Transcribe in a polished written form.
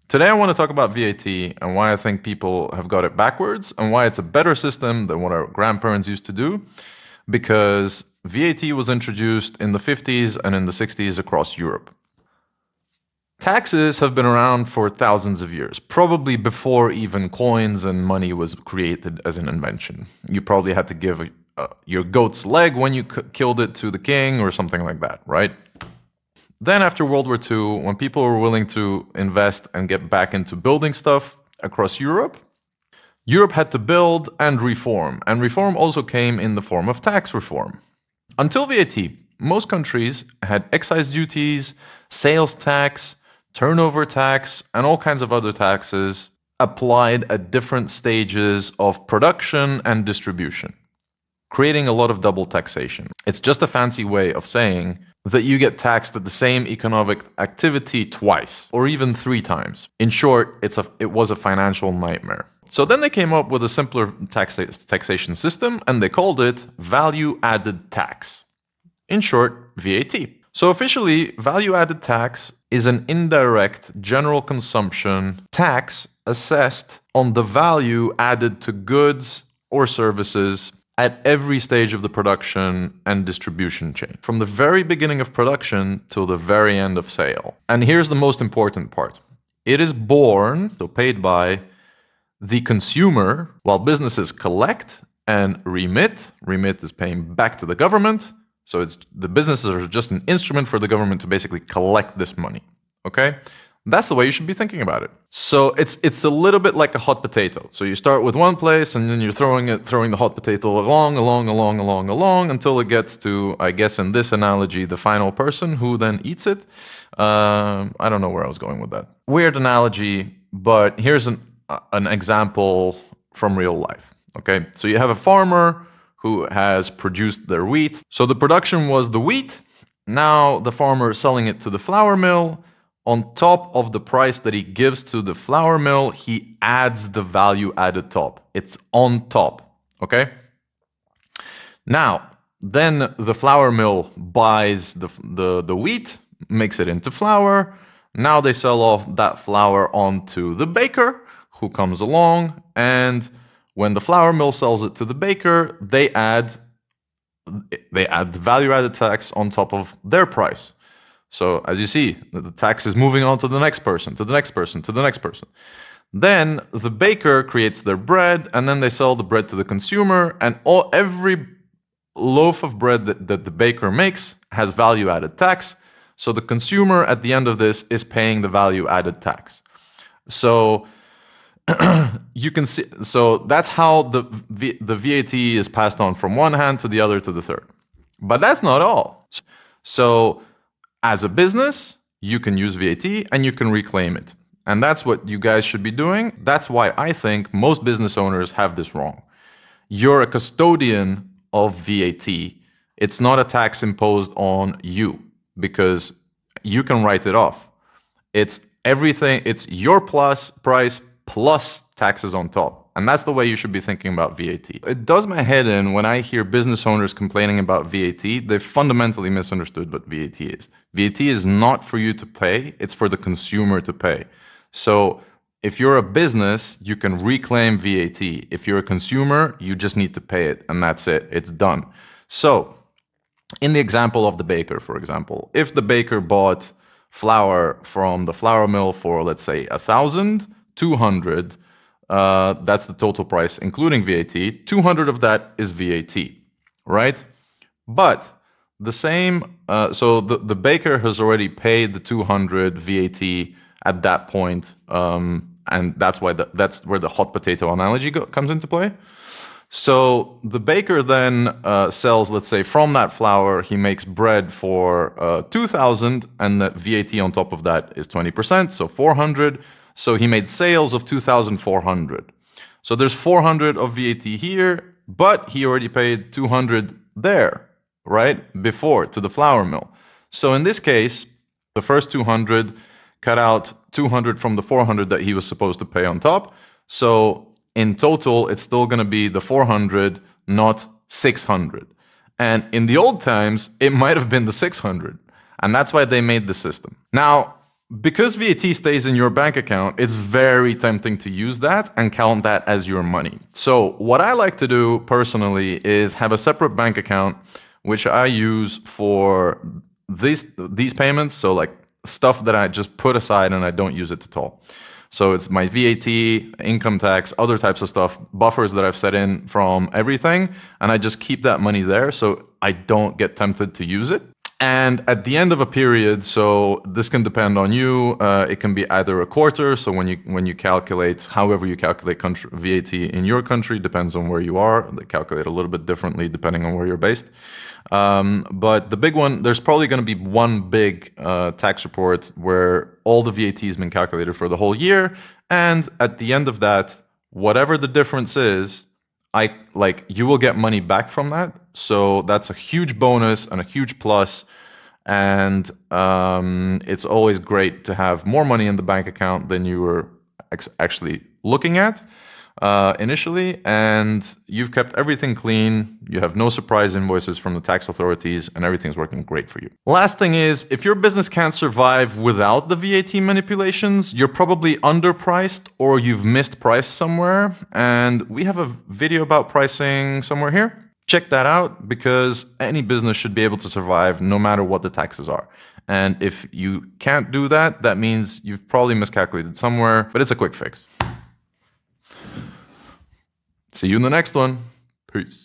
Today I want to talk about VAT and why I think people have got it backwards and why it's a better system than what our grandparents used to do, because VAT was introduced in the 50s and in the 60s across Europe. Taxes have been around for thousands of years, probably before even coins and money was created as an invention. You probably had to give your goat's leg when you killed it to the king or something like that, right? Then after World War II, when people were willing to invest and get back into building stuff across Europe, Europe had to build and reform also came in the form of tax reform. Until VAT, most countries had excise duties, sales tax, turnover tax, and all kinds of other taxes applied at different stages of production and distribution, creating a lot of double taxation. It's just a fancy way of saying that you get taxed at the same economic activity twice or even 3 times. In short, it was a financial nightmare. So then they came up with a simpler taxation system and they called it value-added tax. In short, VAT. So officially, value-added tax is an indirect general consumption tax assessed on the value added to goods or services at every stage of the production and distribution chain, from the very beginning of production till the very end of sale. And here's the most important part. It is borne, so paid by, the consumer, while businesses collect and remit. Remit is paying back to the government. So the businesses are just an instrument for the government to basically collect this money. Okay? That's the way you should be thinking about it. So it's a little bit like a hot potato. So you start with one place and then you're throwing the hot potato along until it gets to, I guess in this analogy, the final person who then eats it. I don't know where I was going with that. Weird analogy, but here's an example from real life. Okay, so you have a farmer who has produced their wheat. So the production was the wheat. Now the farmer is selling it to the flour mill. On top of the price that he gives to the flour mill, he adds the value added top. It's on top, okay? Now, then the flour mill buys the wheat, makes it into flour. Now they sell off that flour onto the baker who comes along, and when the flour mill sells it to the baker, they add the value added tax on top of their price. So as you see, the tax is moving on to the next person, to the next person, to the next person. Then the baker creates their bread, and then they sell the bread to the consumer, and every loaf of bread that the baker makes has value-added tax. So the consumer at the end of this is paying the value-added tax. So you can see, so that's how the VAT is passed on from one hand to the other to the third. But that's not all. So as a business, you can use VAT and you can reclaim it. And that's what you guys should be doing. That's why I think most business owners have this wrong. You're a custodian of VAT. It's not a tax imposed on you because you can write it off. It's everything, it's your price plus taxes on top. And that's the way you should be thinking about VAT. It does my head in when I hear business owners complaining about VAT. They've fundamentally misunderstood what VAT is. VAT is not for you to pay, it's for the consumer to pay. So if you're a business, you can reclaim VAT. If you're a consumer, you just need to pay it, and that's it. It's done. So in the example of the baker, for example, if the baker bought flour from the flour mill for, let's say, 1,200, that's the total price, including VAT. 200 of that is VAT, right? But the same, so the baker has already paid the 200 VAT at that point, and that's why that's where the hot potato analogy comes into play. So the baker then sells, let's say, from that flour, he makes bread for 2,000, and the VAT on top of that is 20%, so 400. So he made sales of 2,400. So there's 400 of VAT here, but he already paid 200 there, right? Before, to the flour mill. So in this case, the first 200 cut out 200 from the 400 that he was supposed to pay on top. So in total, it's still going to be the 400, not 600. And in the old times, it might have been the 600. And that's why they made the system. Now, Because VAT stays in your bank account, it's very tempting to use that and count that as your money. So what I like to do personally is have a separate bank account which I use for these payments. So like stuff that I just put aside and I don't use it at all. So it's my VAT, income tax, other types of stuff, buffers that I've set in from everything, and I just keep that money there so I don't get tempted to use it. And at the end of a period, so this can depend on you. It can be either a quarter. So when you calculate, however you calculate VAT in your country, depends on where you are. They calculate a little bit differently depending on where you're based. But the big one, there's probably going to be one big tax report where all the VAT has been calculated for the whole year. And at the end of that, whatever the difference is, you will get money back from that. So that's a huge bonus and a huge plus. And it's always great to have more money in the bank account than you were actually looking at initially. And you've kept everything clean. You have no surprise invoices from the tax authorities, and everything's working great for you. Last thing is, if your business can't survive without the VAT manipulations, you're probably underpriced or you've missed price somewhere. And we have a video about pricing somewhere here. Check that out, because any business should be able to survive no matter what the taxes are. And if you can't do that, that means you've probably miscalculated somewhere, but it's a quick fix. See you in the next one. Peace.